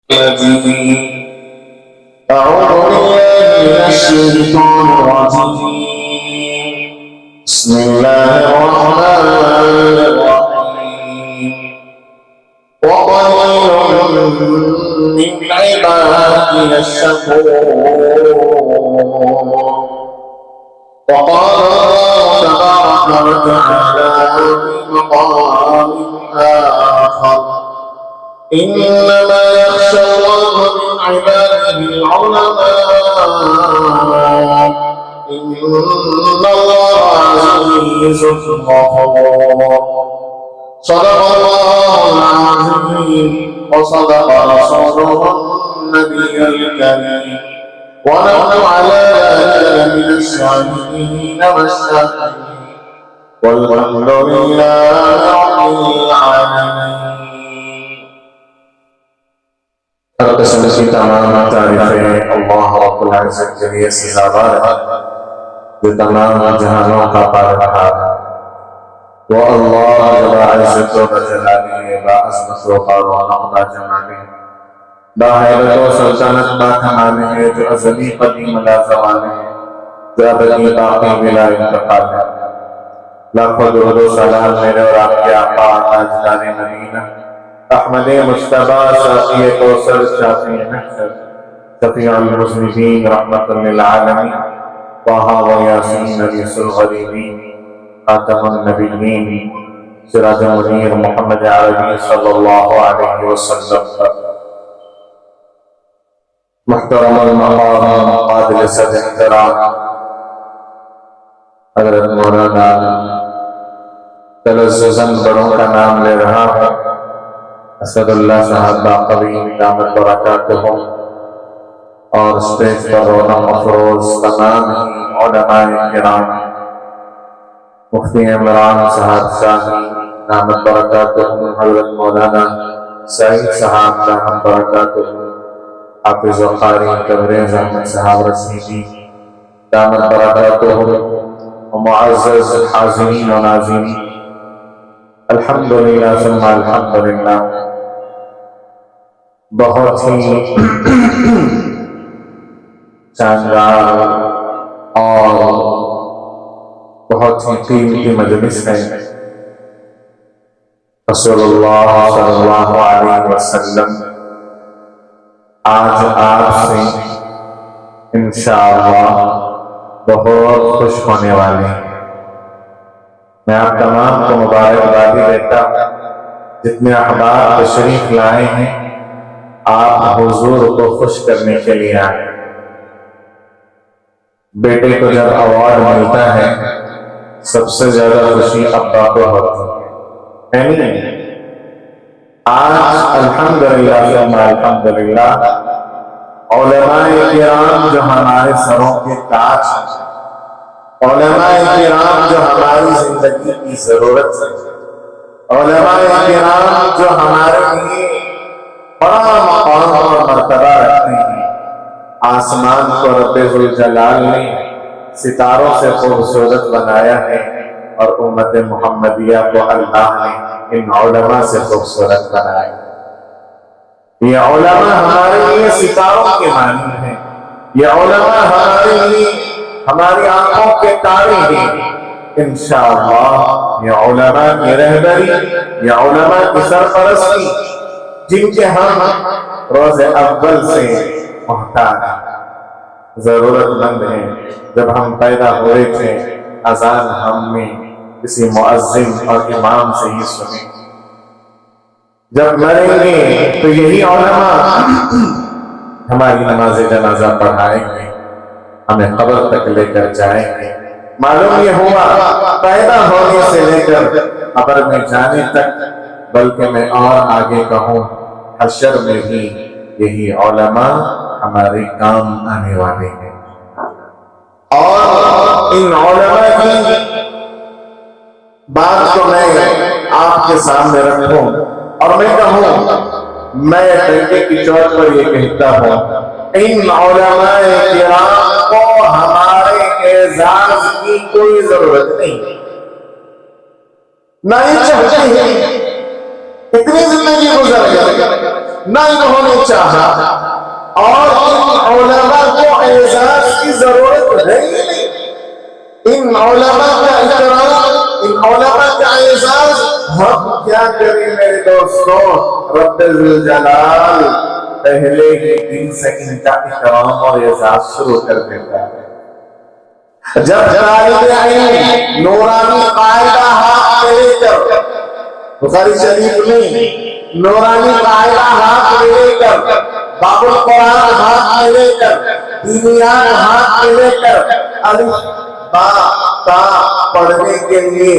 الرجيم أعوذ بالله من الشيطان الرجيم بسم الله الرحمن الرحيم وقليل من عبادي الشكور وقال الله تبارك وتعالى في مقام آخر إنما يخشى الله من عباده العلماء إن الله عزيز غفور صدق الله العظيم وصدق رسوله النبي الكريم ونحن على ذلك من الشاهدين والشاكرين والحمد لله رب العالمين. قسم کی تمام تعریفیں اللہ رب العزت کے لیے سزاوار ہے جو تمام جہانوں کا پالنہار ہے. وہ اللہ عزت و جلالہ باعظمت و قارونہ جمالہ باحیرت و سلطنت با کمالہ ہے جو ازلی قدیم لا زوال ہے جو ابدی باقی بلا انتقال ہے. لاکھوں درود و سلام میرے اور آپ کے آقا تاجدار مدینہ احمد مجتبیٰ ساقی کوثر شافی محشر شفیع المذنبین رحمت للعالمین طہ و یاسین انیس الغریبین خاتم النبیین سراج منیر محمد عربی صلی اللہ علیہ وسلم پر. محترم المقام قابل صد احترام حضرت مولانا تلززاً بڑوں کا نام لے رہا ہے اسد اللہ صاحب باقوی دامت برکاتہم اور اسٹیج پر رونق افروز تمام علماء کرام مفتی عمران صاحب شاہی دامت برکاتہم حضرت مولانا سعید صاحب دامت برکاتہم حافظ و قاری تبریز احمد صاحب رشیدی دامت برکاتہم ومعزز حاضرین و ناظرین الحمدللہ ثم الحمدللہ. بہت ہی شاندار اور بہت ہی قیمتی مجلس ہے. رسول اللہ صلی اللہ علیہ وسلم آج آپ سے انشاءاللہ بہت خوش ہونے والے ہیں. میں آپ تمام کو مبارکبادی دیتا ہوں جتنے احباب تشریف لائے ہیں آپ حضور کو خوش کرنے کے لیے آئے. بیٹے کو جب ایوارڈ ملتا ہے سب سے زیادہ خوشی ابا کو ہوتی ہے نہیں؟ آج الحمدللہ الحمدللہ علماء کرام جو ہمارے سروں کے تاج ہیں، علماء کرام جو ہماری زندگی کی ضرورت ہے، علماء کرام جو ہمارے لیے بڑا مقام اور مرتبہ رکھتے ہیں. آسمان کو رب ذوالجلال نے ستاروں سے خوبصورت بنایا ہے اور امت محمدیہ کو اللہ نے ان علماء سے خوبصورت بنایا. یہ علماء ہمارے لیے ستاروں کے مانند ہیں. یہ علماء ہمارے لیے ہماری آنکھوں کے تارے ہیں. انشاءاللہ یہ علماء کی رہبری، یہ علماء کی سرپرستی جن کے ہم روز اول سے محتاج ضرورت مند ہیں. جب ہم پیدا ہوئے تھے اذان ہم نے کسی مؤذن اور امام سے ہی سنی. جب مریں گے تو یہی علماء ہماری نماز جنازہ پڑھائیں گے، ہمیں قبر تک لے کر جائیں گے. معلوم یہ ہوا پیدا ہونے سے لے کر قبر میں جانے تک، بلکہ میں اور آگے کہوں حشر میں بھی یہی علماء ہمارے کام آنے والے ہیں. اور ان علماء کی بات کو میں آپ کے سامنے رکھوں اور میں کہوں، میں ڈنڈے کی چوٹ پر یہ کہتا ہوں ان علماء کرام کو ہمارے اعزاز کی کوئی ضرورت نہیں. نہ ہی چاہتے ہیں. اتنی زندگی گزر گئی نہ انہوں نے چاہا، اور ان علماء کو اعزاز کی ضرورت ہے ہی نہیں۔ ان علماء کا احترام، ان علماء کا اعزاز ہم کیا کریں میرے دوستوں؟ رب ذوالجلال پہلے ہی دن سے ان کا احترام اور اعزاز شروع کر دیتا ہے۔ جب طالب علم نورانی قاعدہ ہاتھ میں لے کر، بخاری شریف میں نورانی قاعدہ ہاتھ میں لے کر، باب القرآن ہاتھ میں لے کر، دینیات ہاتھ میں لے کر، الف با تا پڑھنے کے لیے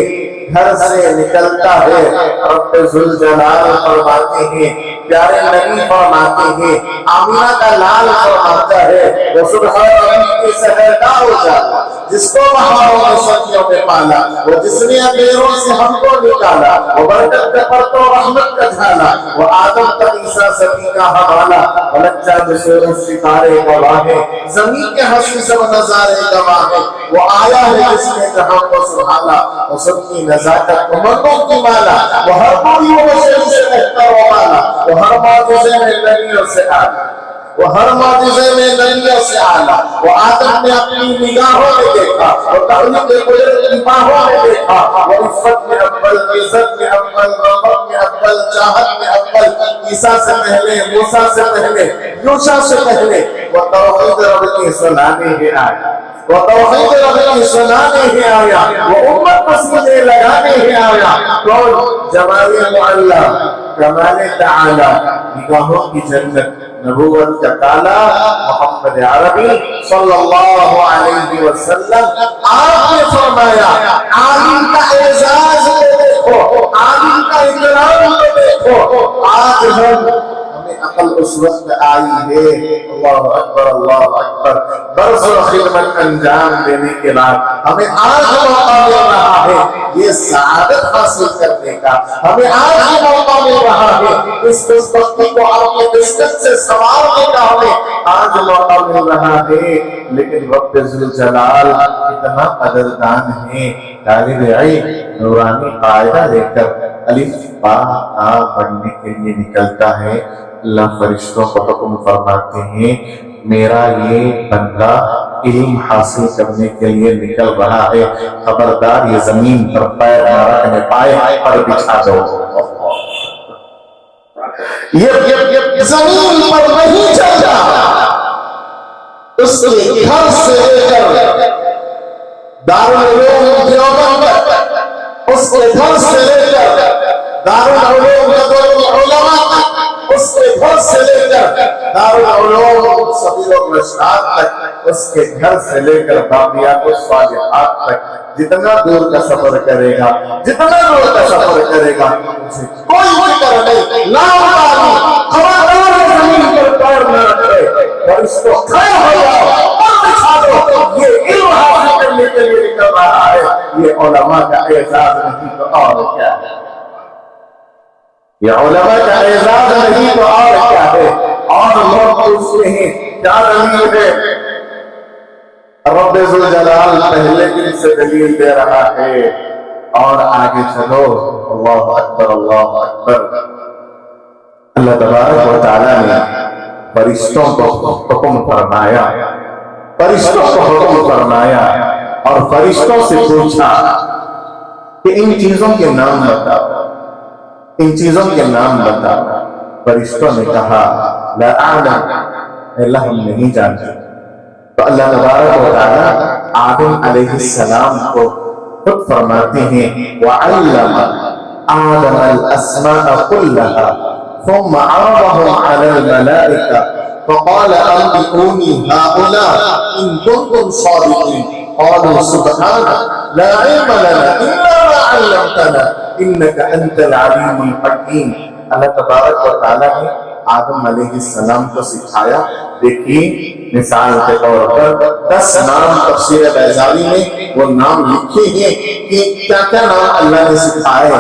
گھر سے نکلتا ہے، رب ذوالجلال فرماتے ہیں، پیارے نبی فرماتے ہیں، آمینہ کا لال فرماتا ہے، وہ سبحان ربی کے سہرگاہ ہو جاتا، جس کو بہاروں میں سردیوں میں پالا، وہ جس نے اندھیروں سے ہم کو نکالا، وہ برکت کا پرتو رحمت کا جھالا، وہ آدم تک عیسیٰ سبھی کا حوالہ، فلک چاند سورج ستارے گواہ ہے، زمین کے حسن سب نظارے گواہ ہے، وہ آیا ہے جس نے جہاں کو سبحانا، وہ سب کی نزاکت امتوں کی مالا، وہ ہر کوئی وہ بشری سے بہتر و مالا، وہ ہر معجزے میں نبیوں سے آلا، وہ ہر معجزے میں نبیوں سے آلا، وہ آدم نے اپنی نگاہوں میں دیکھا، وہ تخلیق قدرت کی باہوں میں دیکھا، وہ عفت میں اول، عزت میں اول، رحمت میں اول، چاہت میں اول، عیسیٰ سے پہلے، موسیٰ سے پہلے، یوشع سے پہلے، وہ توحید رب کی سنانے ہی آیا، وہ توحید رب کی سنانے ہی آیا، وہ امت کو سیدھے لگانے ہی آیا۔ کون؟ جمال معلا، کمال تعالی، نگاہوں کی جنت، نبوت کا تالا، محمد عربی صلی اللہ علیہ وسلم۔ آپ نے فرمایا عالم کا اعزاز کو دیکھو، عالم کا احترام کو دیکھو۔ آج ہمیں عقل اس وقت آئی ہے، اللہ اکبر اللہ اکبر، برس و خدمت انجام دینے کے بعد ہمیں آج موقع مل رہا ہے یہ سعادت حاصل کرنے کا، ہمیں آج موقع مل رہا ہے اس خوشبختی کو اپنے دستک سے سنوارنے کا، ہمیں آج موقع مل رہا ہے۔ لیکن رب ذوالجلال اتنا قدردان ہے، طالب علم نورانی قاعدہ لے کر الف با تا پڑھنے کے لیے نکلتا ہے، اللہ فرشتوں کو حکم فرماتے ہیں میرا یہ بندہ علم حاصل کرنے کے لیے نکل رہا ہے، خبردار یہ زمین پر پیر نہ رکھنے پائے، پر بچھا دو۔ یہ زمین پر نہیں چلتا، اس کے گھر سے لے کر دارالعلوم دیوبند تک، اس کے گھر سے لے کر دارالعلوم علماء تک، اس کے گھر سے لے کر دارالعلوم سبیل الرشاد تک، اس کے گھر سے لے کر باقیات الصالحات تک، جتنا دور کا سفر کرے گا، جتنا دور کا سفر کرے گا، اسے کوئی فکر نہیں، لا مبالی، خبردار زمین پر پیر نہ رکھے، اور اس کو کھڑے ہو جاؤ اور دکھا دو یہ علم حاصل کرنے کے لیے نکل رہا ہے۔ یہ علماء کا اعزاز نہیں تو اور کیا ہے؟ یہ علماء کا اعزاز نہیں تو اور کیا ہے؟ اور لوگ پوچھتے ہیں کیا دلیل ہے؟ رب ذوالجلال پہلے دن سے دلیل دے رہا ہے، اور آگے چلو، اللہ اکبر اللہ اکبر۔ اللہ تبارک و تعالیٰ نے فرشتوں کو حکم فرمایا، فرشتوں کو حکم فرمایا اور فرشتوں سے پوچھا کہ ان چیزوں کے نام بتاؤ، ان چیزوں کے نام بتاؤ۔ فرشتوں نے کہا لا اعلم، اللہ ہم نہیں جانتے۔ تو اللہ تبارک و تعالیٰ آدم علیہ السلام کو خود فرماتے ہیں وَعَلَّمَ آدَمَ الْأَسْمَاءَ كُلَّهَا ثُمَّ عَرَضَهُمْ عَلَى الْمَلَائِكَةِ فَقَالَ أَنبِئُونِي هَؤُلَاءِ إِن كُنتُمْ صَادِقِينَ قَالُوا سُبْحَانَكَ لَا عِلْمَ لَنَا إِلَّا مَا عَلَّمْتَنَا إِنَّكَ أَنْتَ الْعَلِيمُ الْحَكِيمُ۔ اللہ تبارک و تعالیٰ نے آدم علیہ السلام کو سکھایا۔ دیکھیے مثال کے طور پر 10 نام تفسیر بیضاوی میں وہ نام لکھے ہیں کہ کیا کیا نام اللہ نے سکھائے۔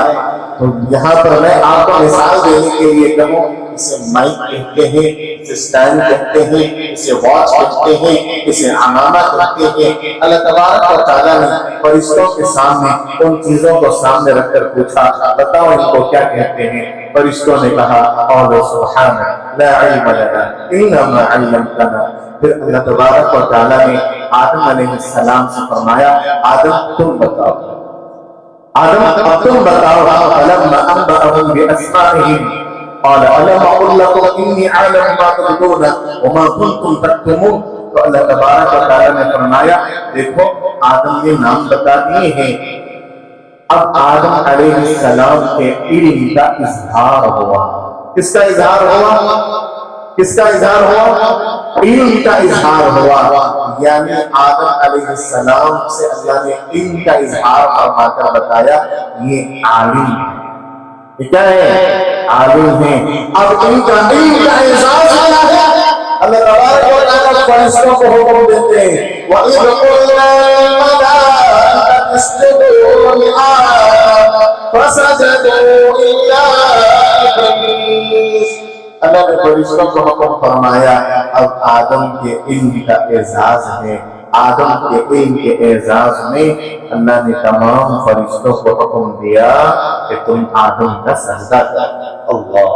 تو یہاں پر میں آپ کو مثال دینے کے لیے کہوں، اسے مائک کہتے ہیں، اسے سٹینڈ کہتے ہیں، اسے واچ کہتے ہیں، اسے عمامہ کہتے ہیں۔ اللہ تبارک و تعالیٰ نے فرشتوں کے سامنے ان چیزوں کو سامنے رکھ کر پوچھا بتاؤ ان کو کیا کہتے ہیں؟ فرشتوں نے کہا قالوا سبحانک لا علم لنا الا ما علمتنا. پھر اللہ تبارک و تعالیٰ نے آدم علیہ السلام سے فرمایا آدم تم بتاؤ، آدم اب تم بتاؤ. فلما انبأهم باسمائهم قال الم اقل لكم اني اعلم ما تبدون وما كنتم تكتمون. تو اللہ تبارک و تعالیٰ نے فرمایا دیکھو آدم نے نام بتا دیے ہیں، اب آدم علیہ السلام کے علم کا اظہار ہوا. کس کا اظہار ہوا؟ کس کا اظہار ہوا؟ علم کا اظہار ہوا. یعنی آدم علیہ السلام سے اللہ نے علم کا اظہار فرما کر بتایا یہ عالم ہے. یہ کیا ہے؟ عالم ہے. اب ان کا علم کا احساس کیا ہے؟ اللہ تبارک و تعالیٰ فرشتوں کو حکم دیتے ہیں وَإِذْ قُلْنَا الْمَلَائِكَةَ اسْجُدُوا لِآدَمَ فَسَجَدُوا إِلَّا إِبْلِيسَ. اللہ نے فرشتوں کو حکم فرمایا اب آدم کے علم کا اعزاز ہے. آدم کے علم کے اعزاز میں اللہ نے تمام فرشتوں کو حکم دیا کہ تم آدم کا سجدہ کرو. اللہ،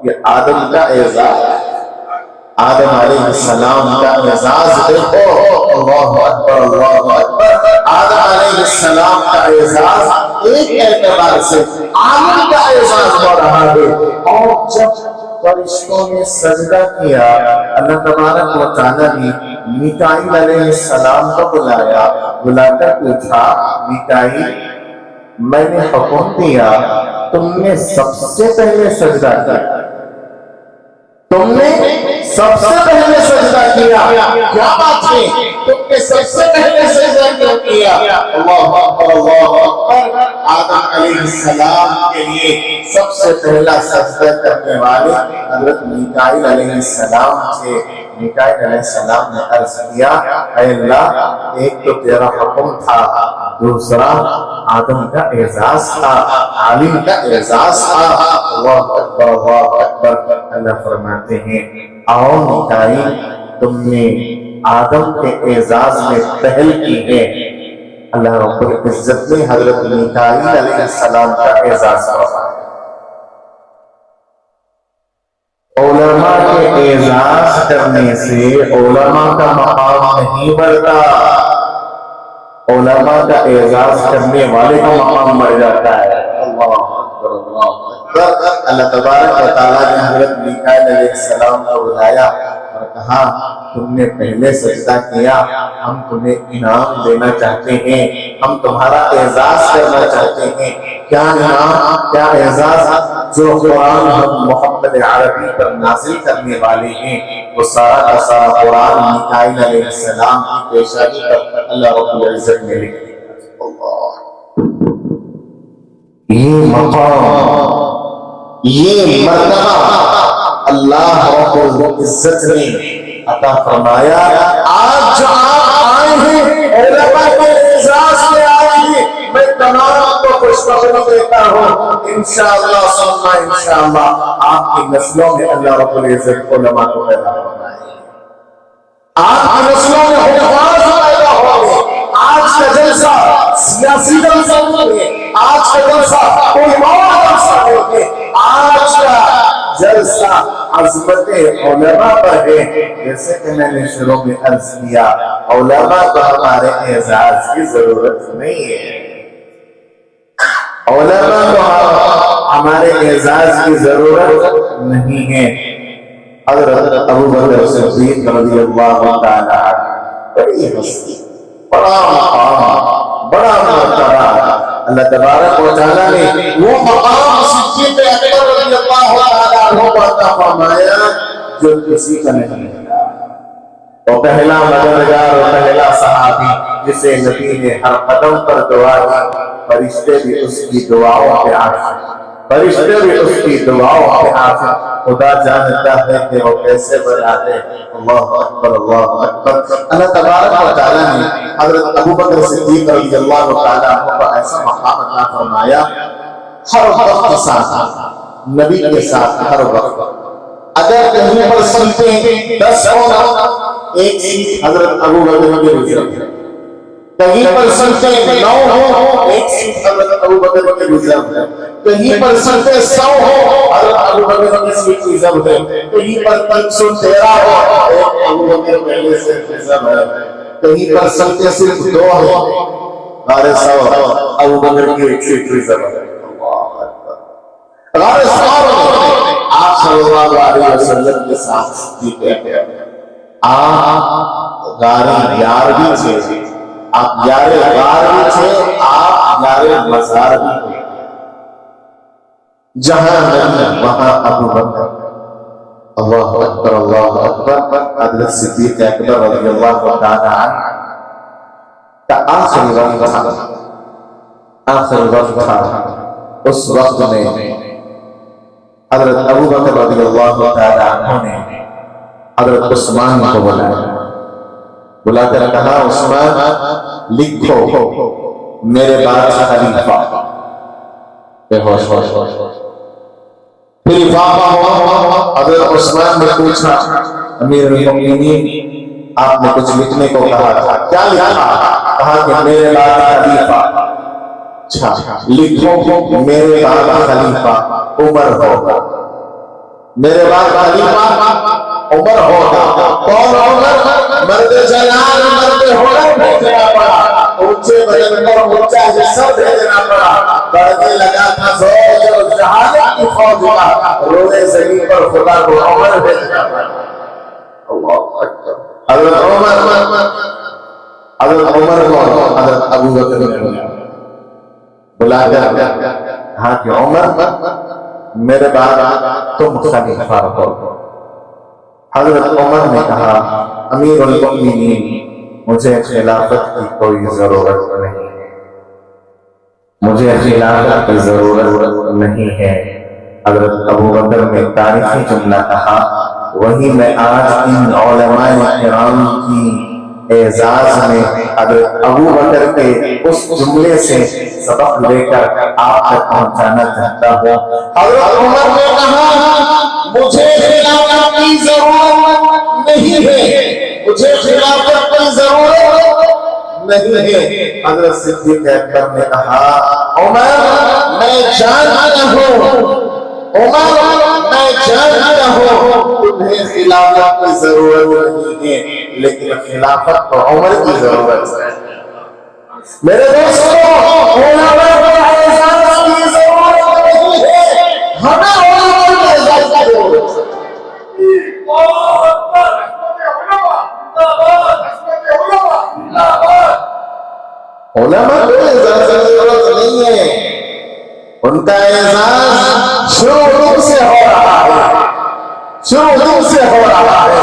یہ آدم کا اعزاز ہے. آدم علیہ السلام کا اعزاز دیکھو. اللہ اکبر اللہ اکبر. آدم علیہ السلام کا اعزاز ایک اعتبار سے عالم کا اعزاز ہو رہا ہے. اور جب فرشتوں نے سجدہ کیا اللہ تبارک و تعالیٰ نے میکائیل علیہ السلام کو بلایا، بلا کر پوچھا میکائیل میں نے حکم دیا تم نے سب سے پہلے سجدہ کیا، تم نے سب سے پہلے سجدہ کیا، کیا بات ہے تم نے سب سے پہلے سجدہ کیوں کیا؟ اللہ اکبر اللہ اکبر. آدم علیہ السلام کے لیے سب سے پہلا سجدہ کرنے والے حضرت میکائیل علیہ السلام تھے. میکائیل علیہ السلام نے عرض کیا اے اللہ ایک تو تیرا حکم تھا، دوسرا آدم کا اعزاز تھا، عالم کا اعزاز تھا. اللہ اکبر اللہ اکبر. اللہ فرماتے ہیں آؤ میکائیل تم نے آدم کے اعزاز میں پہل کی ہے. اللہ رب العزت نے حضرت میکائیل علیہ السلام کا اعزاز فرمایا. علماء کے اعزاز کرنے سے علماء کا مقام نہیں بڑھتا، علماء کا اعزاز کرنے والے کا مقام بڑھ جاتا ہے. اللہ اکبر اللہ اکبر. اللہ تبارک و تعالیٰ نے حضرت میکائیل علیہ السلام کو بلایا اور کہا تم نے پہلے سجدہ کیا، ہم تمہیں انعام دینا چاہتے ہیں، ہم تمہارا اعزاز کرنا چاہتے ہیں. کیا انعام، کیا اعزاز؟ جو قرآن ہم محمد عربی پر نازل کرنے والے ہیں وہ سارا کا سارا قرآن میکائیل علیہ السلام کی پیشانی پر اللہ رب العزت نے لکھ دیا. یہ مقام، یہ مرتبہ اللہ رب العزت نے عطا فرمایا. آج جو آپ آئے ہیں علماء کے اعزاز میں آئے ہیں، میں تمام کو خوشخبری دیتا ہوں انشاءاللہ ثم انشاءاللہ آپ کی نسلوں میں اللہ رب العزت علماء کو پیدا فرمائے. آپ کی نسلوں میں حفاظ پیدا ہوں گے. آج کا جلسہ سیاسی جلسہ نہیں ہے، آج کا جلسہ کوئی اور جلسہ نہیں ہے. آج کا جلسہ عظمت علماء پر ہے. جیسے کہ میں نے شروع میں عرض کیا علماء کو ہمارے اعزاز کی ضرورت نہیں ہے، علماء کو ہمارے اعزاز کی ضرورت نہیں ہے. حضرت ابو بکر صدیق رضی اللہ تعالیٰ بڑی ہستی، بڑا مقام، بڑا مرتبہ. اللہ تبارک و تعالیٰ نے وہ مقام صدیق اکبر رضی اللہ تعالیٰ عنہ کو عطا فرمایا جو کسی کا نہیں ملا. وہ پہلا مددگار اور پہلا صحابی جسے نبی نے ہر قدم پر دعا کی. فرشتے بھی اس کی دعاؤں پہ عاشق، فرشتے بھی اس کی دعاؤں پہ عاشق. خدا جانتا ہے کہ وہ کیسے بنا ہے. اللہ اکبر اللہ اکبر. اللہ تبارک و تعالیٰ نے حضرت ابو بکر صدیق رضی اللہ تعالیٰ عنہ کو ایسا مقام عطا فرمایا ہر وقت کے ساتھ، نبی کے ساتھ ہر وقت. اگر کہیں پر سنتے 10 ہونا ایک سیٹ حضرت ابو بکر کے لیے، کہیں پر سنتے 9 ہو، ایک سیٹ حضرت ابوبکر کی ریزرو ہے، کہیں پر سنتے 100 ہو، حضرت ابوبکر کی سیٹ ریزرو ہے، کہیں پر 313 ہو، ایک ابوبکر پہلے سے ریزرو ہے، کہیں پر سنتے صرف 2 ہو، غار ثور ابوبکر کی ایک سیٹ ریزرو ہے۔ غار ثور آپ صلی اللہ علیہ وسلم کے ساتھ صدیق ہے، آپ غار یار بھی تھے، آپ یار غار بھی تھے، آپ یار مزار بھی تھے، جہاں نبی وہاں ابوبکر۔ اللہ اکبر اللہ اکبر۔ حضرت صدیق اکبر رضی اللہ تعالی عنہ کا آخری وقت تھا، اس وقت میں حضرت ابوبکر رضی اللہ تعالی عنہ نے حضرت عثمان کو بلا کر کہا، عثمان لکھو میرے بعد خلیفہ۔ بے ہوش پھر حضرت عثمان نے پوچھا، امیر المؤمنین آپ نے کچھ لکھنے کو کہا تھا، کیا لکھا؟ کہا کہ میرے بعد خلیفہ۔ اچھا لکھو میرے بعد خلیفہ عمر ہوگا، میرے بعد خلیفہ عمر ہوگا۔ کون عمر؟ مرد جلال، مرد حرم بھیجنا پڑا، اونچے بدن پر اونچا جسم بھیجنا پڑا، بڑھنے لگا تھا زوج اور جہالت کی فوج کا، رونے زمین پر خدا کو عمر بھیجنا پڑا۔ اللہ اکبر۔ حضرت عمر کو حضرت ابوبکر نے بلا کر کہا کہ عمر میرے بعد تم خلیفہ ہو۔ حضرت عمر نے کہا، امیر المؤمنین مجھے خلافت کی کوئی ضرورت نہیں ہے، مجھے خلافت کی ضرورت نہیں ہے۔ حضرت ابوبکر نے تاریخی جملہ کہا، وہی میں آج ان علماء کرام کی اعزاز میں حضرت ابوبکر کے اس جملے سے سبق لے کر آپ تک پہنچانا چاہتا ہوں۔ حضرت عمر نے کہا، مجھے خلافت کی ضرورت نہیں ہے، مجھے خلافت کی ضرورت نہیں ہے۔ حضرت صدیق اکبر نے کہا، عمر میں جانتا ہوں، عمر میں جانتا ہوں تمہیں خلافت کی ضرورت نہیں ہے، لیکن خلافت تو عمر کی ضرورت ہے۔ میرے دوستوں، علماء کو اعزاز کی ضرورت نہیں ہے، ہمیں علماء کو اعزاز کی ضرورت ہے۔ علماء کو اعزاز کی ضرورت نہیں ہے، ان کا اعزاز شروع سے ہو رہا ہے، شروع سے ہو رہا ہے،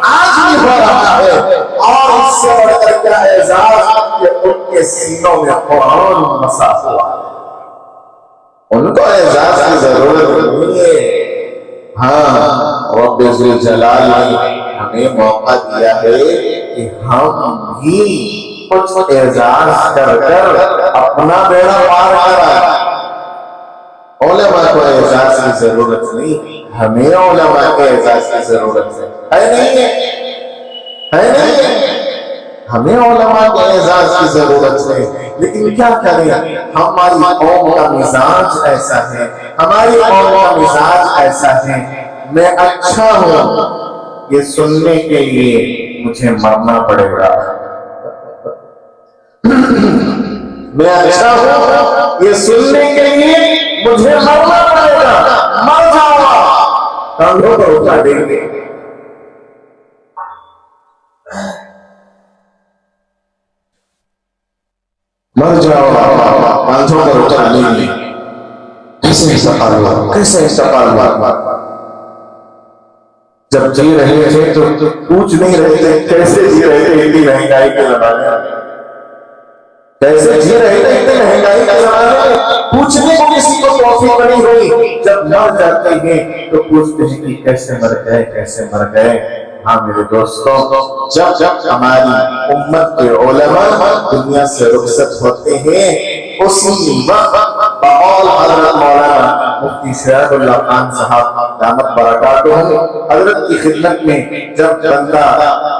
آج بھی ہو رہا ہے، اور اس سے بڑھ کر کیا اعزاز کہ ان کے سینوں میں قرآن مسا ہوا ہے۔ ان کو اعزاز کی ضرورت نہیں ہے۔ ہاں، رب ذوالجلال نے ہمیں موقع دیا ہے کہ ہم بھی کچھ اعزاز کر کر اپنا بیڑا پار کریں۔ علماء کو اعزاز کی ضرورت نہیں، ہمیں علماء کے اعزاز کی ضرورت ہے نہیں ہے، ہمیں علماء کے اعزاز کی ضرورت ہے۔ لیکن کیا کریں، ہماری قوم کا مزاج ایسا ہے، ہماری قوم کا مزاج ایسا ہے، میں اچھا ہوں یہ سننے کے لیے مجھے مرنا پڑے گا، میں اچھا ہوں یہ سننے کے لیے مجھے مرنا پڑے گا، مر جاؤ، کندھوں پر اٹھا دیں گے۔ مر جاؤ، کندھوں پر اٹھا دیں گے۔ کیسے استقال ہوا، کیسے استقال ہوا؟ جب جی رہے تھے تو پوچھ نہیں رہے تھے کیسے جی رہے تھے اتنی مہنگائی کے زمانے میں، کیسے جی رہے تھے اتنی مہنگائی کے زمانے میں، پوچھنے کو کسی کو توفیق نہیں ہوئی۔ جب مر جاتے ہیں تو پوچھتے ہیں کہ کیسے مر گئے، کیسے مر گئے۔ ہاں میرے دوستوں، جب ہماری امت کے علماء دنیا سے رخصت ہوتے ہیں، اسی وقت بقول حضرت مولانا مفتی شعیب اللہ خان صاحب دامت برکاتہ، حضرت کی خدمت میں جب بندہ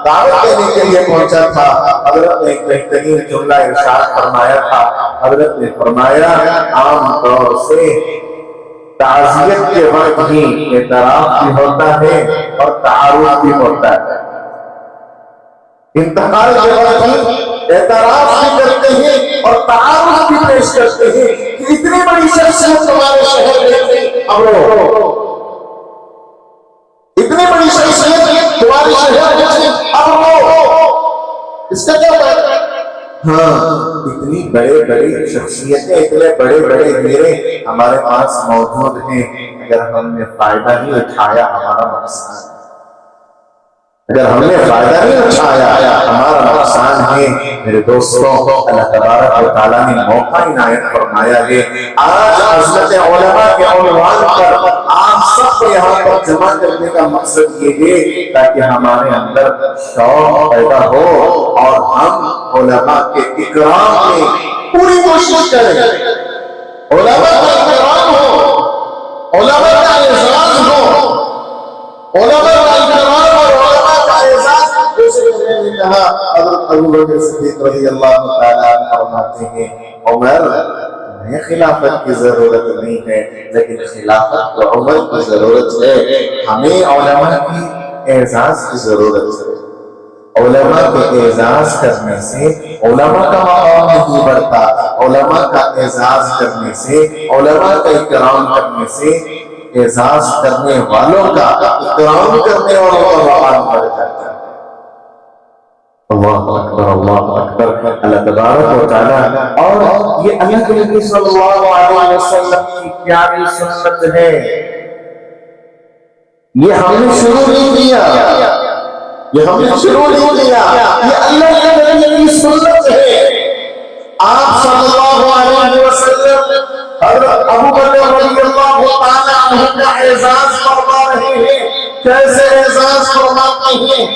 دعوت دینے کے لیے پہنچا تھا، حضرت نے ایک بہترین جملہ ارشاد فرمایا تھا۔ حضرت نے فرمایا عام طور سے تعزیت کے وقت ہی اعتراف بھی ہوتا ہے اور تعارف بھی ہوتا ہے، انتقال کے وقت ہی اعتراف بھی کرتے ہیں اور تعارف بھی پیش کرتے ہیں کہ اتنی بڑی شخصیت تمہارے شہر میں تھی، اب اتنی بڑی شخصیت تمہارے شہر میں تھی، اب اس کا کیا بات ہے؟ ہاں، اتنی بڑے بڑے شخصیتیں، اتنے بڑے بڑے ہیرے ہمارے پاس موجود ہیں، اگر ہم نے فائدہ نہیں اٹھایا ہمارا نقصان، اگر ہم نے فائدہ نہیں اٹھایا ہمارا نقصان ہے۔ میرے دوستوں، اللہ تبارک و تعالیٰ نے موقع عنایت فرمایا ہے، آج عظمت علماء کے عنوان پر آپ سب کو یہاں پر جمع کرنے کا مقصد یہ ہے تاکہ ہمارے اندر شوق پیدا ہو اور ہم علماء کے اکرام میں پوری کوشش کریں، علماء کا اکرام ہو، علماء کا اعزاز ہو، علماء کا اکرام اور علماء کا اعزاز۔ جیسے کہ میں نے کہا، حضرت ابو بکر صدیق رضی اللہ تعالیٰ عنہ فرماتے ہیں، عمر میں خلافت کی ضرورت نہیں ہے لیکن خلافت کو عمر کی ضرورت ہے، ہمیں علماء کی اعزاز کی ضرورت ہے۔ علماء کے اعزاز کرنے سے علماء کا مقام نہیں بڑھتا، علماء کا اعزاز کرنے سے، علماء کا اکرام کرنے سے اعزاز کرنے والوں کا، اکرام کرنے والوں کا مقام بڑھ جاتا ہے۔ اللہ اکبر، اللہ اکبر، اللہ تبارک و تعالیٰ۔ اور یہ اللہ کے نبی صلی اللہ علیہ وسلم کی پیاری سنت ہے، یہ ہم نے شروع نہیں کیا، یہ ہم نے شروع نہیں کیا، یہ اللہ کے نبی کی سنت ہے۔ آپ صلی اللہ علیہ وسلم حضرت ابو بکر رضی اللہ تعالیٰ عنہ کا اعزاز فرما رہے ہیں۔ کیسے اعزاز فرماتے ہیں؟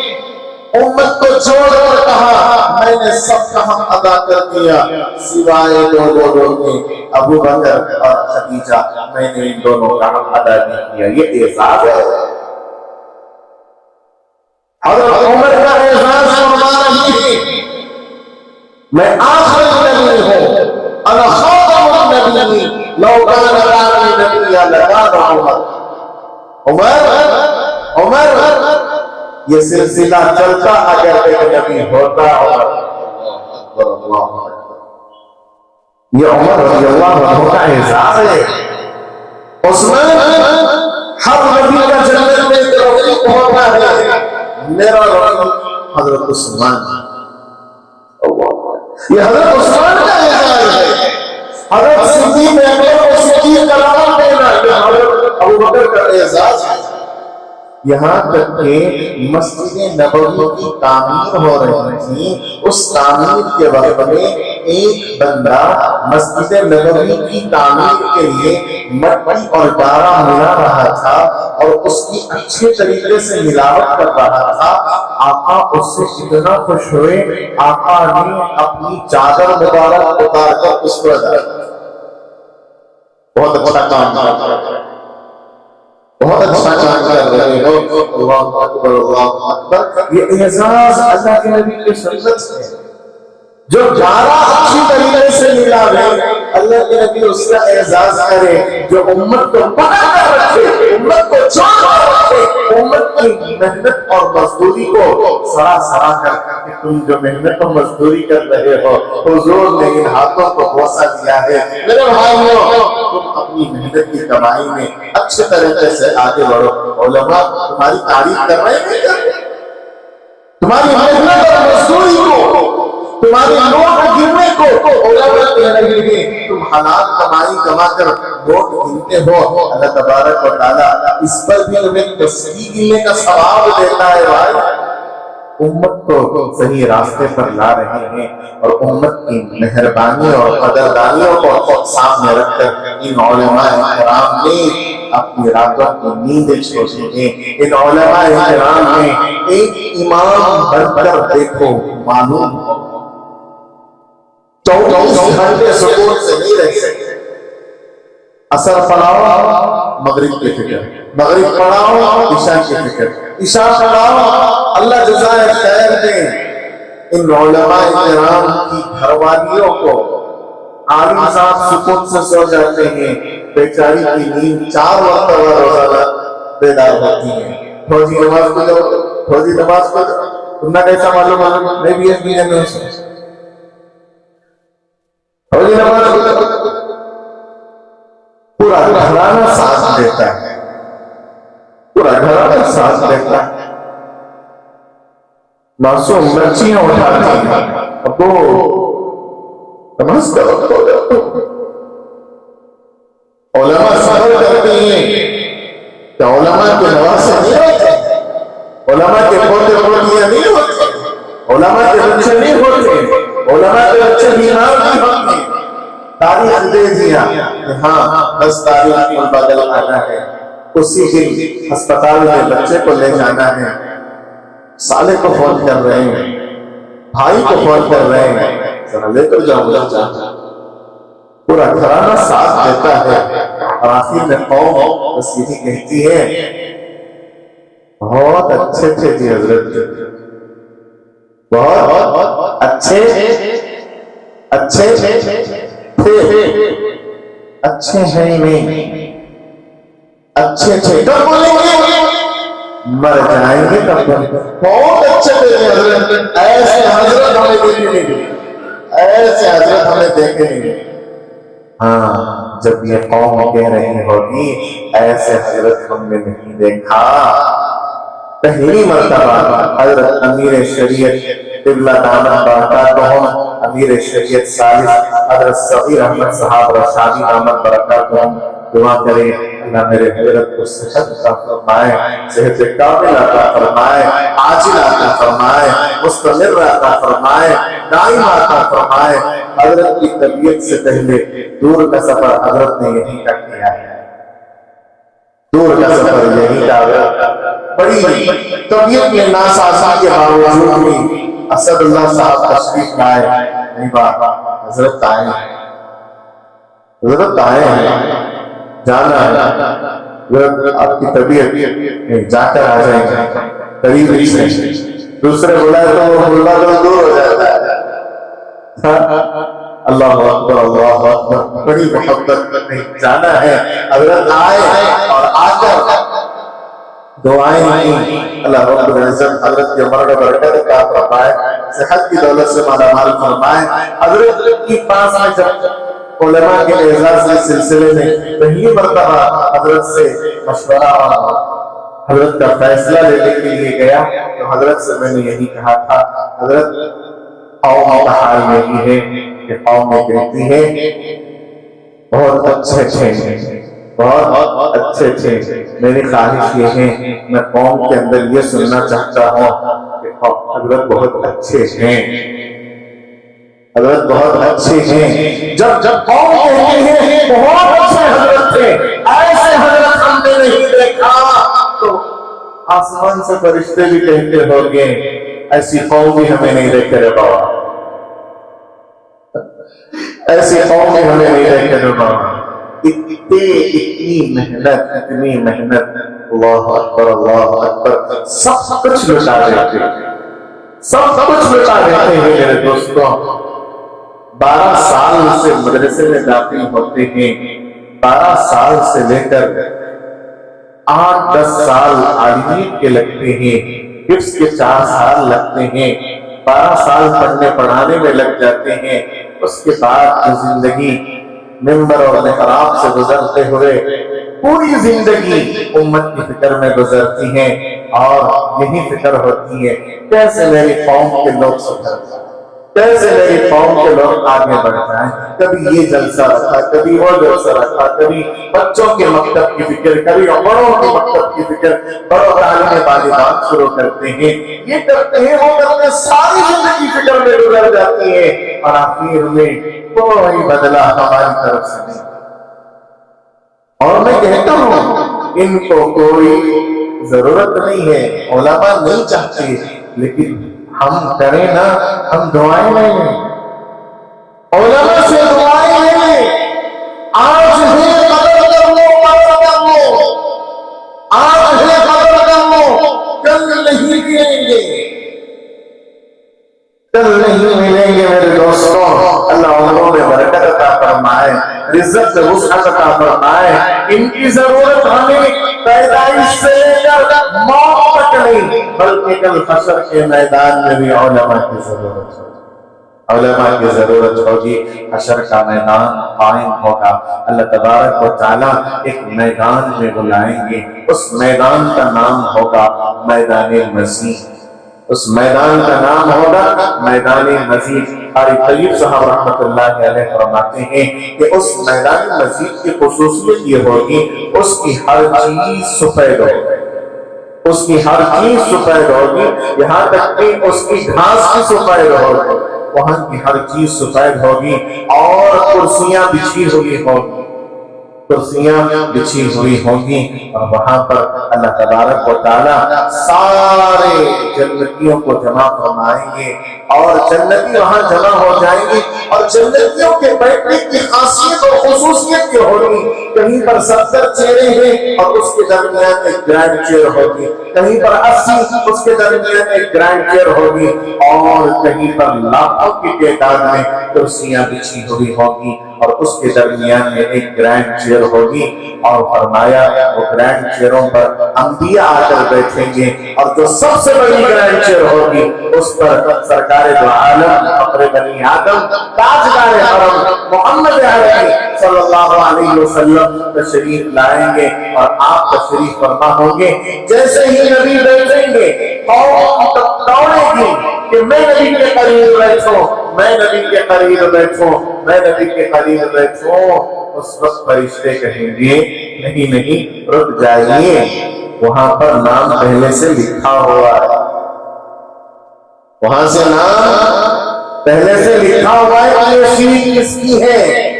امت کو چھوڑ کر کہا میں نے سب کا حق ادا کر دیا سوائے دو لوگوں کے، ابو بکر اور خدیجہ، میں نے ان دونوں کا حق ادا نہیں کیا، یہ اعزاز ہے۔ حضرت عمر کا اعزاز فرما رہی ہے، میں آخری نبی ہوں، انا خاتم النبی، لو کان ثانی نبی لکان عمر، یہ سلسلہ چلتا اگر ایک نبی ہوتا عمر۔ یہ عمر رضی اللہ عنہ کا اعزاز ہے۔ عثمان، ہر نبی کا جنت میں ایک رفیق ہوتا ہے، میرا رفیق حضرت عثمان، یہ حضرت عثمان کا اعزاز ہے۔ حضرت صدیق اکبر کو صدیق کا لقب دینا، یہ حضرت ابو بکر کا اعزاز ہے۔ یہاں تک کہ مسجد نبوی کی تعمیر ہو رہی تھی، اس تعمیر کے وقت میں ایک بندہ مسجد نبوی کی تعمیر کے لیے مٹی اور ڈارا ملا رہا تھا اور اس کی اچھے طریقے سے ملاوٹ کر رہا تھا۔ آقا اس سے اتنا خوش ہوئے، آقا نے اپنی چادر مبارک اتار کر اس پر ڈالا۔ بہت اچھا کام کر رہے، بہت اچھا کام کر رہے ہو، اللہ اکبر، اللہ اکبر۔ یہ اعزاز اللہ کے نبی کی سنت ہے، جو ڈارا اچھی طریقے سے ملا ہے، اللہ کے نبی اس کا اعزاز کرے، جو امت کو پکڑ کر رکھے، امت کو چھوڑ کر رکھے، امت کی محنت اور مزدوری کو سرا کر کہ تم جو محنت اور مزدوری کر رہے ہو، حضور نے ان ہاتھوں کو بوسہ دیا ہے۔ میرے بھائیوں، تم اپنی محنت کی کمائی میں اچھے طریقے سے آگے بڑھو۔ علماء تمہاری تعریف کر رہے ہیں، تمہاری محنت اور مزدوری کو، تمہاری نوٹ گننے کو علماء کہہ رہے ہیں، تم حلال کمائی کما کر نوٹ گنتے ہو، اللہ تبارک و تعالیٰ اس پر بھی تمہیں تسبیح گننے کا ثواب دیتا ہے۔ بھائی، امت کو صحیح راستے پر لا رہے ہیں اور امت کی مہربانی اور قدردانیوں کو سامنے رکھ کر ان علماء کرام نے اپنی راتوں کی نیندیں چھوڑی ہیں۔ ان علماء کرام نے ایک امام بن کر دیکھو، معلوم ہو 24 گھنٹے سکون سے نہیں رہ سکتے، اثر پڑھاؤ مغرب کی فکر، مغرب پڑھاؤ عشاء کی فکر، عشاء پڑھاؤ اللہ جزائے خیر دے ان علماء کرام کی گھر والیوں کو۔ عالم صاحب سکون سے سو جاتے ہیں، بیچاری کی نیند 4 وقت روزانہ بیدار ہوتی ہے۔ فوجی نماز کو جاؤ، فوجی نماز کو جاؤ، تم نے کیسا معلوم ہے؟ میں بھی ایک مہینے میں فوجی نماز کو جاؤ، پورا گھرانہ ساتھ دیتا ہے، پورا گھرانہ ساتھ دیتا ہے۔ معصوم بچیاں اٹھاتی ہیں، ابو نماز کا وقت ہو جاتا۔ علماء صبر کرتے ہیں کہ علماء کے نواسے نہیں ہوتے، علماء کے پوتے پوتیاں نہیں ہوتے، علماء کے بچے نہیں ہوتے، علماء کے بچے بیمار نہیں ہوتے۔ تاریخ دے دیا کہ ہاں بس تاریخ میں بدل آنا ہے، اسی دن ہسپتال میں بچے کو لے جانا ہے، سالے کو فون کر رہے ہیں، بھائی کو فون کر رہے ہیں، ذرا لے کر جاؤ گا جانا۔ پورا گھرانہ ساتھ دیتا ہے، اور آخر میں قوم بس یہی کہتی ہے بہت اچھے تھے جی حضرت، بہت اچھے تھے، اچھے ہیں نہیں، اچھے تھے کب بولیں گے؟ مر جائیں گے تب بہت اچھے تھے حضرت، ایسے حضرت ہمیں دیکھے نہیں گئے، ایسے حضرت ہمیں دیکھے نہیں گئے۔ ہاں جب یہ قوم کہہ رہی ہوگی ایسے حضرت ہم نے نہیں دیکھا، پہلی مرتبہ حضرت امیر شریعت قبلہ دامت برکاتہم امیر شریعت ثالث حضرت صغیر احمد صاحب رشادی دامت برکاتہم دعا کرے اللہ میرے حضرت کو صحت عطا فرمائے، صحت کامل عطا فرمائے، عاجل عطا فرمائے، مستمر عطا فرمائے، دائم عطا فرمائے۔ حضرت کی طبیعت سے پہلے دور کا سفر حضرت نے یہیں کا کیا ہے، دور کا سفر یہیں کا۔ بڑی طبیعت میں ناسازی کے باوجود بھی اسد اللہ صاحب تشریف لائے، نہیں بات حضرت آئے ہیں، حضرت آئے ہیں، جانا ہے، آپ کی طبیعت جا کر آ جائیں گے قریب سے، دوسرے بلائے تو وہ بلنا تو دور ہو جاتا ہے۔ اللہ اکبر اللہ اکبر، بڑی محبت میں جانا ہے۔ حضرت آئے اور آ کر دعائیں کی، اللہ رب العزت حضرت کے مرد برکت عطا فرمائے، صحت کی دولت سے مالا مال فرمائے۔ حضرت کی پاس میں جب علماء کے اعزاز کے سلسلے میں پہلی مرتبہ حضرت سے مشورہ اور حضرت کا فیصلہ لینے کے لیے گیا تو حضرت سے میں نے یہی کہا تھا، حضرت قوم کا حال یہی ہے کہ قوم میں کہتی ہے بہت اچھے تھے، بہت اچھے تھے، میری خواہش یہ ہے میں قوم کے اندر یہ سننا چاہتا ہوں کہ حضرت بہت اچھے ہیں، حضرت بہت اچھے ہیں۔ جب قوم کہتی ہے بہت اچھے حضرت تھے، ایسے حضرت ہم نے نہیں دیکھا، تو آسمان سے فرشتے بھی کہتے ہوں گے ایسی قوم بھی ہمیں نہیں دیکھے رے بابا، ایسی قوم بھی ہمیں نہیں دیکھے رے بابا۔ اتنی محنت، اللہ اکبر اللہ اکبر، سب کچھ لٹا دیتے ہیں، سب کچھ لٹا دیتے ہیں میرے دوستوں۔ 12 سال سے مدرسے میں داخل ہوتے ہیں، 12 سال سے لے کر 8-10 سال عالمیت کے لگتے ہیں، حفظ کے 4 سال لگتے ہیں، 12 سال پڑھنے پڑھانے میں لگ جاتے ہیں۔ اس کے بعد جو زندگی ممبر اور محراب سے گزرتے ہوئے پوری زندگی امت کی فکر میں گزرتی ہیں، اور یہی فکر ہوتی ہے کیسے میری قوم کے لوگ سدھر جائیں، کیسے میری قوم کے لوگ آگے بڑھ جائیں۔ کبھی یہ جلسہ رکھا، کبھی وہ جلسہ رکھا، کبھی بچوں کے مکتب کی فکر، کبھی بڑوں کے مکتب کی فکر، بڑوں تعلیم طالبات شروع کرتے ہیں، یہ کرتے ہیں وہ کرتے ہیں، ساری زندگی فکر میں گزر جاتی ہے، اور آخر میں کوئی بدلہ ہماری طرف سے نہیں۔ اور میں کہتا ہوں ان کو کوئی ضرورت نہیں ہے، علماء نہیں چاہتے، لیکن ہم کریں نا، ہم دعائیں لیں گے، علماء سے دعائیں لیں گے۔ آج ہے قدر ملیں گے، کل نہیں ملیں گے میرے دوستوں۔ اللہ عمروں میں برکت عطا فرمائے، رزق سے وسعت عطا فرمائے۔ ان کی ضرورت ہمیں پیدائش سے لے کر موت تک نہیں، بلکہ کل حشر کے میدان میں بھی علماء کی ضرورت ہوگی، علماء کی ضرورت ہوگی۔ حشر کا میدان قائم ہوگا، اللہ تبارک و تعالیٰ ایک میدان میں بلائیں گے، اس میدان کا نام ہوگا میدان مسیح، اس میدان کا نام ہوگا میدان مزید۔ قاری طیب صاحب رحمۃ اللہ علیہ فرماتے ہیں کہ اس میدان مزید کی خصوصیت یہ ہوگی، اس کی ہر چیز سفید ہوگی، اس کی ہر چیز سفید ہوگی، یہاں تک کہ اس کی گھاس بھی سفید ہوگی، وہاں کی ہر چیز سفید ہوگی، اور کرسیاں بچھی ہوئی ہوگی، کرسیاں بچھی ہوئی ہوں گی، اور وہاں پر اللہ تبارک و تعالیٰ سارے جنتیوں کو جمع فرمائیں گے، اور جنتی وہاں جمع ہو جائیں گے۔ اور جنتیوں کے بیٹھنے کی خاصیت اور خصوصیت یہ ہوگی، کہیں پر 70 چیئریں ہیں اور اس کے درمیان ایک گرینڈ چیئر ہوگی، کہیں پر 80، اس کے درمیان ایک گرینڈ چیئر ہوگی، اور کہیں پر لاکھوں کی تعداد میں کرسیاں بچھی ہوئی ہوگی، اور اس کے درمیان میں ایک گرینڈ چیئر ہوگی۔ اور فرمایا وہ گرینڈ چیئروں پر انبیاء آ کر بیٹھیں گے، اور جو سب سے بڑی گرینڈ چیئر ہوگی اس پر سرکار دو عالم فخر بنی آدم تاجدار حرم محمد عربی صلی اللہ علیہ وسلم تشریف لائیں گے، اور آپ تشریف فرما ہوں گے۔ جیسے ہی نبی بیٹھیں گے قوم دوڑے گی کہ میں نبی کے قریب بیٹھوں، میں نبی کے قریب بیٹھوں، میں نبی کے قریب بیٹھوں۔ اس وقت فرشتے کہیں گے نہیں نہیں رک جائیے، وہاں پر نام پہلے سے لکھا ہوا ہے، وہاں سے نام پہلے سے لکھا ہوا ہے کہ یہ سیٹ کس کی ہے۔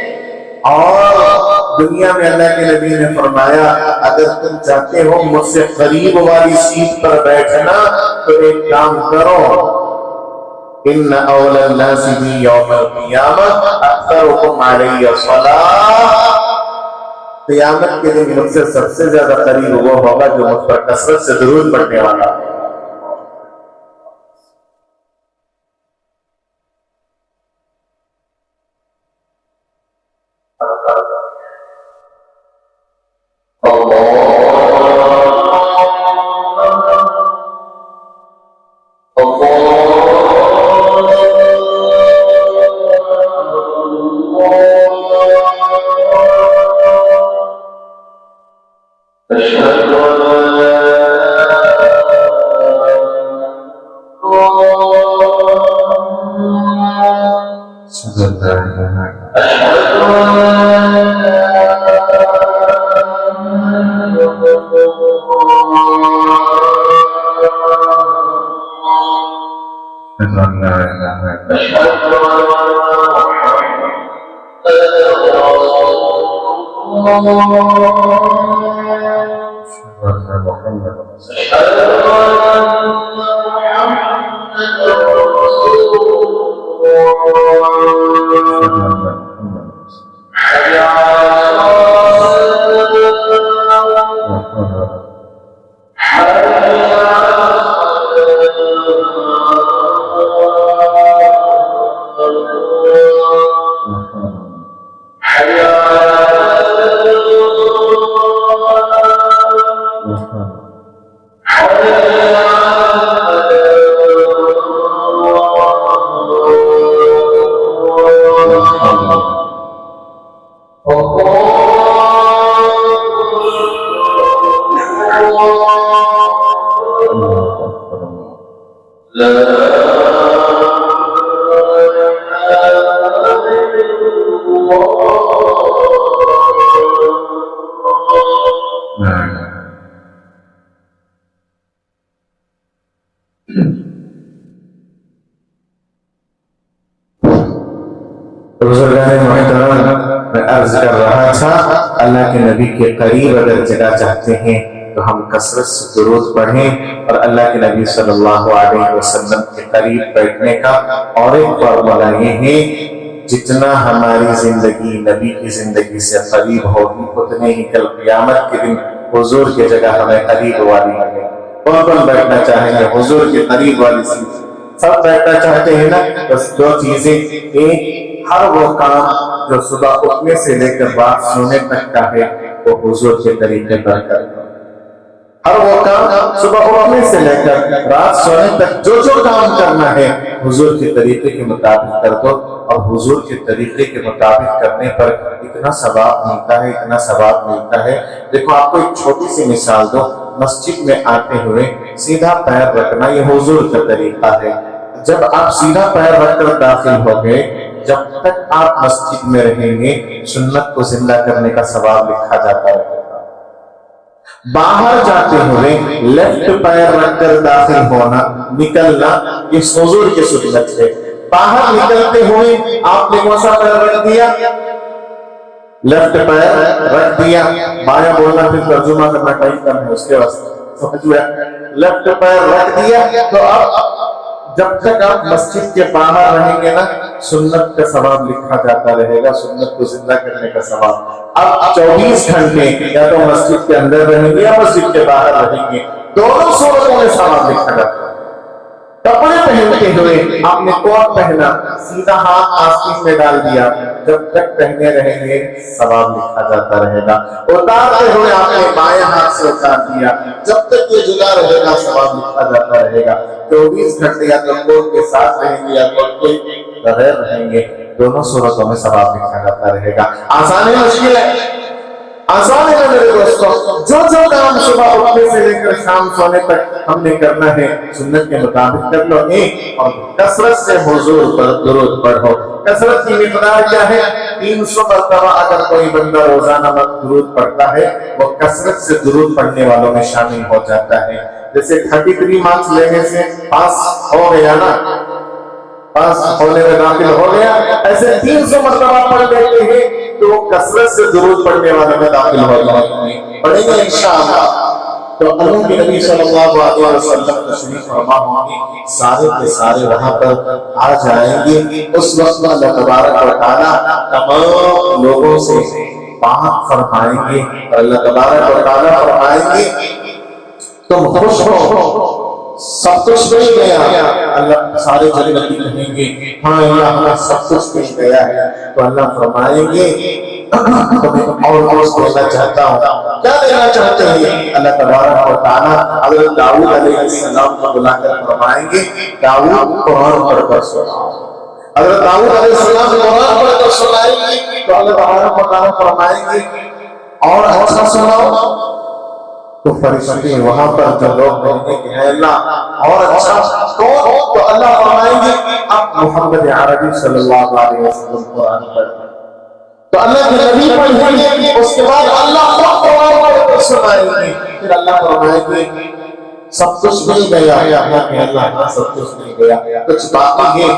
اور دنیا میں اللہ کے نبی نے فرمایا اگر تم چاہتے ہو مجھ سے قریب والی سیٹ پر بیٹھنا تو ایک کام کرو، ان اول الناس بی یوم القیامہ اکثرکم علی الصلاۃ، قیامت کے دن مجھ سے سب سے زیادہ قریب وہ ہوگا جو مجھ پر کثرت سے درود پڑھنے والا ہے۔ اللہ کے نبی کے قریب اگر جگہ چاہتے ہیں تو ہم کثرت سے درود پڑھیں، اور اللہ کے نبی صلی اللہ علیہ وسلم کے قریب بیٹھنے کا اور ایک فارمولا یہ ہے جتنا ہماری زندگی نبی کی زندگی سے قریب ہوگی اتنے ہی کل قیامت کے دن حضور کی جگہ ہمیں قریب والی ملے گی۔ کون کون بیٹھنا چاہیں گے حضور کے قریب والی سیٹ؟ سب بیٹھنا چاہتے ہیں نا؟ بس دو چیزیں، ایک ہر وہ کام جو صبح اٹھنے سے لے کر رات سونے تک کا ہے وہ حضور کے طریقے پر کرو۔ ہر وہ کام صبح اٹھنے سے لے کر رات سونے تک جو جو کام کرنا ہے حضور کے طریقے کے مطابق کر دو، اور حضور کے طریقے کے مطابق کرنے پر اتنا ثواب ملتا ہے، اتنا ثواب ملتا ہے۔ دیکھو آپ کو ایک چھوٹی سی مثال دو، مسجد میں آتے ہوئے سیدھا پیر رکھنا یہ حضور کا طریقہ ہے۔ جب آپ سیدھا پیر رکھ کر داخل ہو گئے، جب تک آپ مسجد میں رہیں گے سنت کو زندہ کرنے کا ثواب لکھا جاتا ہے۔ باہر جاتے ہوئے لیفٹ پیر رکھ کر داخل ہونا نکلنا یہ حضور کی سنت ہے۔ باہر نکلتے ہوئے آپ نے کون سا پیر رکھ دیا؟ لیفٹ پیر رکھ دیا۔ بایاں بولنا پھر ترجمہ کرنا ٹائم کم ہے اس کے واسطے، سمجھ گیا؟ لیفٹ پیر رکھ دیا تو اب جب تک آپ مسجد کے باہر رہیں گے نا سنت کا ثواب لکھا جاتا رہے گا، سنت کو زندہ کرنے کا ثواب۔ اب 24 گھنٹے یا تو مسجد کے اندر رہیں گے یا مسجد کے باہر رہیں گے، دونوں صورتوں میں ثواب لکھا جاتا ہے۔ کپڑے پہنتے ہوئے آپ نے کوٹ پہنا، سیدھا ہاتھ آستین میں ڈال دیا، جب تک پہنے رہیں گے ثواب لکھا جاتا رہے گا۔ اتارتے ہوئے آپ نے بائیں ہاتھ سے اتار دیا، جب تک یہ جدا رہے گا ثواب لکھا جاتا رہے گا۔ 24 گھنٹے یا تو کوٹ کے ساتھ رہیں گے یا کوٹ کے بغیر رہیں گے، دونوں صورتوں میں ثواب لکھا جاتا رہے گا۔ آسان ہے مشکل ہے؟ آسان ہے میرے دوستوں۔ جو جو کام صبح اٹھنے سے لے کر شام سونے تک ہم نے کرنا ہے سنت کے مطابق کر لو۔ ایک، اور کثرت سے حضور پر درود پڑھو۔ کثرت کی مقدار کیا ہے؟ 300 مرتبہ اگر کوئی بندہ روزانہ درود پڑھتا ہے وہ کثرت سے درود پڑھنے والوں میں شامل ہو جاتا ہے۔ جیسے 33 مارکس لینے سے پاس ہو گیا نا، پاس ہونے میں داخل ہو گیا، ایسے 300 مرتبہ پڑھ لیتے ہیں تو کثرت سے درود پڑھنے والے میں داخل ہو جائیں گے، پڑھیں گے انشاءاللہ۔ تو اللہ کے نبی صلی اللہ علیہ وسلم تشریف فرما ہوں گے، سارے کے سارے وہاں پر آ جائیں گے۔ اس وقت اللہ تبارک و تعالیٰ تمام لوگوں سے بات فرمائیں گے اور اللہ تبارک و تعالیٰ فرمائیں گے تم خوش ہو، سب کچھ مل گیا۔ اللہ سارے جنتی کہیں گے ہاں اللہ ہمیں سب کچھ مل گیا ہے، تو اللہ فرمائیں گے تمہیں اور کچھ دینا چاہتا ہوں۔ کیا دینا چاہتے ہیں؟ اللہ تبارک و تعالیٰ حضرت داؤد علیہ السلام کو بلا کر فرمائیں گے داؤد قرآن پڑھ کر سناؤ۔ حضرت داؤد علیہ السلام قرآن پڑھ کر سنائیں گے تو اللہ تبارک و تعالیٰ فرمائیں گے اور اچھا سناؤ۔ تو فرشتے وہاں پر جو لوگ کہیں گے کہ اے اللہ اور اچھا کون؟ تو اللہ فرمائیں گے اب محمد عربی صلی اللہ علیہ وسلم قرآن پڑھیں۔ تو اللہ کے نبی پڑھیں گے، اس کے بعد اللہ خود قرآن پڑھ کر سنائیں گے، پھر اللہ فرمائیں گے سب کچھ مل گیا۔ کہ اللہ سب کچھ مل گیا، کچھ باقی ہے؟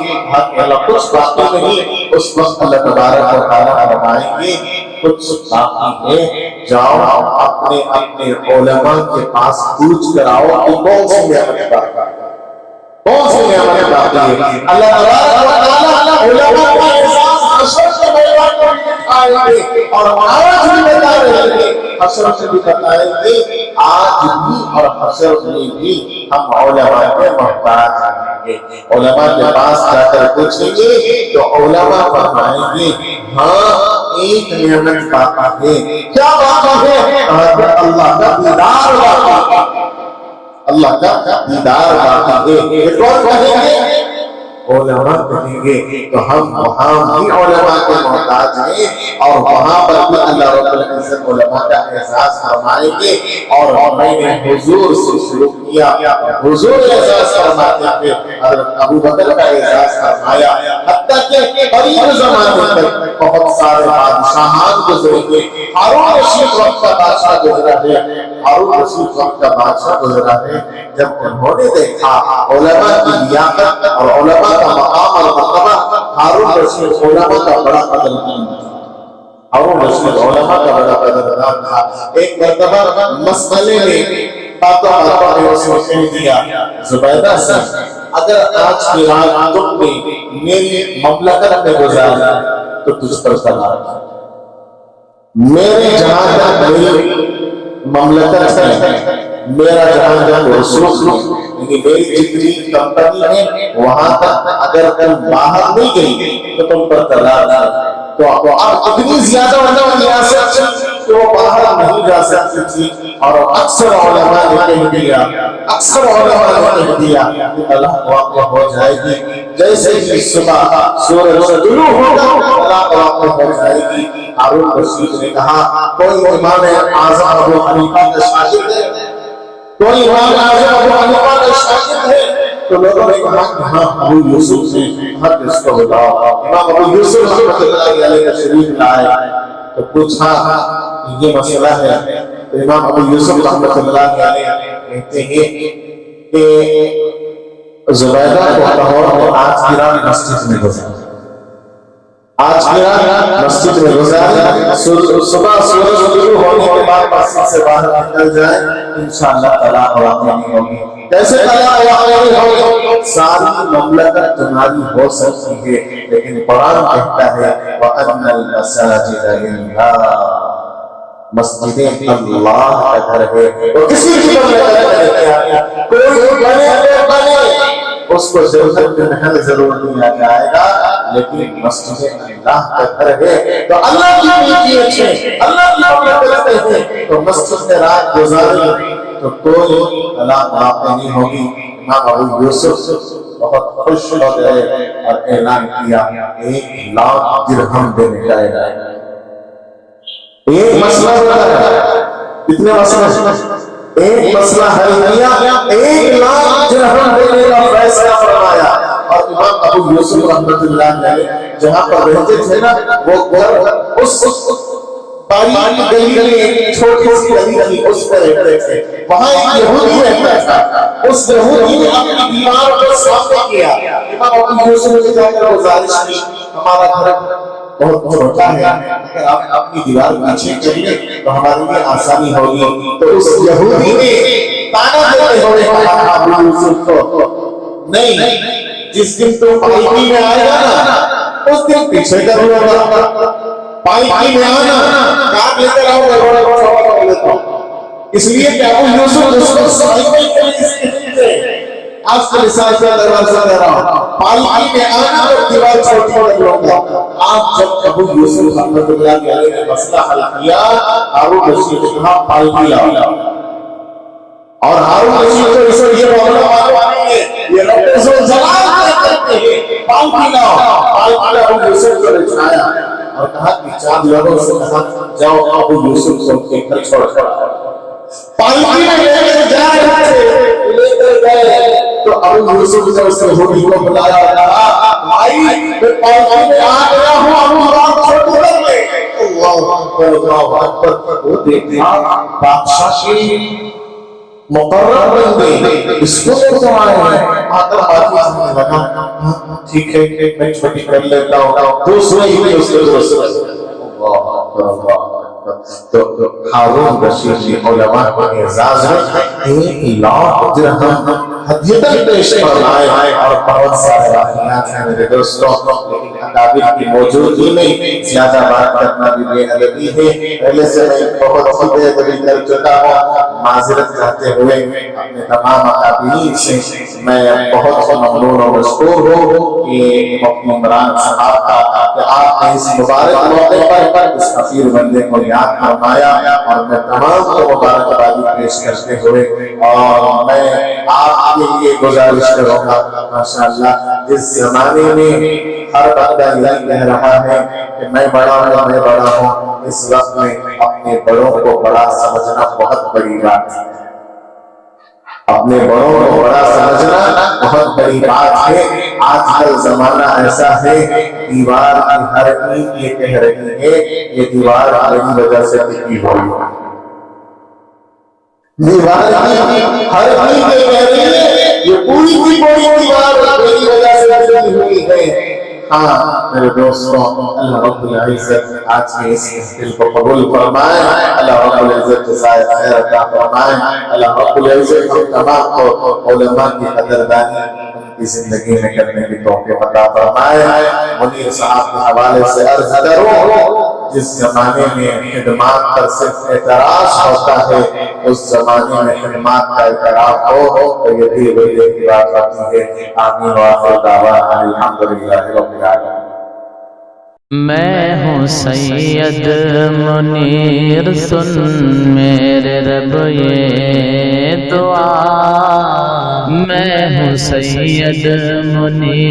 کہ اللہ کچھ باقی نہیں۔ اس وقت اللہ تبارک و تعالیٰ فرمائیں گے کچھ باقی ہے، جاؤ اپنے اپنے علماء کے پاس پوچھ کر آؤ کہ کون سی نعمت باقی ہے، کون سی نعمت باقی ہے۔ اللہ تبارک و تعالیٰ علماء کا احساس حشر سے میدان کو بھی دکھائیں گے اور آج بھی بتا رہے ہیں، حشر سے بھی بتائیں گے آج بھی اور حشر میں بھی ہم علماء کے محتاج ہیں۔ علماء کے پاس جا کر پوچھیں گے تو علماء فرمائیں گے ہاں ایک نعمت باقی ہے۔ کیا باقی ہے؟ اللہ کا دیدار باقی ہے، اللہ کا دیدار باقی ہے۔ یہ کون کہیں گے؟ علماء کہیں گے۔ تو ہم وہاں بھی علماء کے محتاج ہیں اور وہاں پر بھی اللہ رب العزت علماء کا احساس فرمائیں گے۔ اور میں نے حضور سے شروع کیا، حضور احساس فرماتے تھے، حضرت ابو بکر کا احساس فرمایا، حتیٰ کہ قریب زمانے تک بہت سارے بادشاہان گزرے گے۔ ہارون رشید وقت کا بادشاہ گزرا ہے، ہارون رشید وقت کا بادشاہ گزرا ہے۔ جب انہوں نے دیکھا علماء کی لیاقت اور علماء کا مقام اور مرتبہ، ہارون رشید علماء کا بڑا قدردان تھا، ہارون رشید علماء کا بڑا قدردان تھا۔ ایک مرتبہ مسئلے میں باتوں نے اس نے کہہ دیا زبیدہ سے اگر آج کی رات تم نے میری مملکت میں گزارا تو تجھ پر طلاق ہے، میرے جہاں تک میری مملکت ہے میرا جہاں جہاں رسوخ یعنی میری جتنی کمپنی ہے وہاں تک اگر تم باہر نہیں گئی تو تم پر طلاق ہے۔ تو اب اتنی زیادہ ریاست کہ وہ باہر نہیں جا سکتی تھی، اور اکثر علماء نے کہہ دیا کہ طلاق واقع ہو جائے گی، جیسے ہی صبح سورج طلوع ہوگا طلاق واقع ہو جائے گی۔ ہارون رشید نے کہا کوئی امام اعظم ابو حنیفہ کا شاگرد ہے، کوئی امام اعظم ابو حنیفہ کا شاگرد ہے؟ تو لوگوں نے کہا کہ ہاں ابو یوسف سے حق اس کو بتاؤ۔ امام ابو یوسف رحمۃ اللہ علیہ تشریف لائے تو پوچھا یہ مسئلہ ہے، تو امام ابو یوسف رحمۃ اللہ علیہ کہتے ہیں کہ زبیدہ کو لاہور میں آج کی رات مسجد میں گزاری، آج کی رات مسجد میں گزاری، صبح سورج طلوع ہونے کے بعد مسجد سے باہر نکل جائے، انشاءاللہ طلاق واقع نہیں ہوگی۔ کیسے طلاق واقع نہیں ہوگی؟ ساری مملکت تمہاری ہو سکتی ہے، لیکن قرآن کہتا ہے وَأَنَّ الْمَسَاجِدَ لِلَّهِ، مسجدیں اللہ کا گھر ہے، اور کسی کی مملکت نہیں ہے، کوئی بنے اس کو ضرورت میں محل ضرور دیا جائے گا، لیکن مسجد اللہ کا گھر ہے تو اللہ کی ملکیت ہے، اللہ کی مملکت ہے، تو مسجد میں رات گزاری تو کوئی طلاق واقع نہیں ہوگی۔ امام ابو یوسف بہت خوش ہو گئے اور اعلان کیا 1,00,000 درہم دینے کا اعلان۔ ایک مسئلہ کتنے مسئلہ؟ ایک مسئلہ حل کیا، 1,00,000 درہم دینے کا فیصلہ فرمایا۔ اور امام ابو یوسف رحمۃ اللہ علیہ جہاں پر رہتے تھے نا، وہ گھر اس باریک گلی چھوٹی سی گلی تھی، اس پر رہتے تھے، وہاں ایک یہودی رہتا تھا، اس یہودی نے اپنی دیوار کو سامنے کیا، امام ابو یوسف نے جا کر گزارش کی ہمارا گھر بہت چھوٹا ہے، اگر آپ اپنی دیوار پیچھے کریے تو ہمارے لیے آسانی ہوگی۔ تو اس یہودی نے تانا دیتے ہوئے کہا ابو یوسف کو نہیں، جس دن تو پائپی میں آئے گا نا اس دن پیچھے کر لوں، پائپی میں آنا کام لے کر آؤ گھوڑے کو چھوڑا کر لیتا ہوں، اس لیے کہ ابو یوسف اس کو سائیکل کے لیے استعمال تھے، آپ کے لسان سے دروازہ دے رہا ہوں، پائپی میں آنا اور دیوار چھوٹی کر لوں گا۔ آپ جب ابو یوسف رحمۃ اللہ علیہ نے مسئلہ حل کیا، ہارون رشید نے کہا پائپی لاؤ، اور ہارون رشید کو اس یہ معاملہ معلوم نہیں ہے، یہ رب ذوالجلال کہتے ہیں پائپی لاؤ، پائپی ابو یوسف کو لچھایا اور کہا کہ 4 لوگوں سے کہا جاؤ ابو یوسف کو کے گھر چھوڑ کر پائپی میں لے کر جا رہے تھے، لے کر گئے تو ابو یوسف نے اس یہودی کو بلایا، کہا بھائی میں پائپی میں آ گیا ہوں، ابو رات چھوڑ کر لے۔ اللہ اکبر اللہ اکبر، وہ دیکھا بادشاہ کی مقرر بندے اس کو تو آئے ہیں، آدھر آدھی سمجھ لگا ٹھیک ہے میں چھوٹی کر لیتا ہوں، دوسرے ہی اس کے دوسرے اللہ اکبر اللہ اکبر۔ تو ہارون رشید جی علماء کے اعزاز میں 1,00,000 درہم ہدیہ پیش فرمائے، اور بہت سارے واقعات ہیں میرے دوستوں، لیکن اکابر کی موجودگی میں زیادہ بات کرنا بھی بے ادبی ہے۔ پہلے سے میں بہت سی بے ادبی کر چکا ہوں، معذرت کرتے ہوئے اپنے تمام اکابرین سے میں بہت ممنون و مشکور ہوں کہ مفتی عمران صاحب کا کہ آپ نے اس مبارک موقع پر اس حقیر بندے کو یاد فرمایا، اور میں تمام کو مبارکبادی پیش کرتے ہوئے اور میں آپ کے لیے گزارش کروں گا، ماشاءاللہ جس زمانے میں ہر بندہ یہی کہہ رہا ہے کہ میں بڑا ہوں، اس وقت میں اپنے بڑوں کو بڑا سمجھنا بہت بڑی بات ہے، اپنے بڑوں کو بڑا سمجھنا بہت بڑی بات ہے۔ آج کل زمانہ ایسا ہے، دیوار کی ہر اینٹ یہ کہہ رہی ہے یہ دیوار میری وجہ سے ٹکی ہوئی ہے، دیوار کی ہر اینٹ یہ کہہ رہی ہے یہ پوری کی پوری دیوار میری وجہ سے ٹکی ہوئی ہے۔ ہاں میرے دوستوں، اللہ رب العزت آج کے اس محفل کو قبول فرمائے، اللہ رب العزت جزائے خیر عطا فرمائے، اللہ رب العزت ہم تمام کو علماء کی قدردانی ان کی زندگی میں کرنے کی توفیق عطا فرمائے۔ منیر صاحب کے حوالے سے عرض کروں جس زمانے میں خدمات پر صرف اعتراض ہوتا ہے اس زمانے میں خدمات کا اعتراف ہو تو یہ بھی وجہ کی بات ہوتی ہے. آمین وآخر دعوانا الحمدللہ رب العالمین. میں ہوں سید منیر سن میرے رب یہ دعا. میں ہوں سید منیر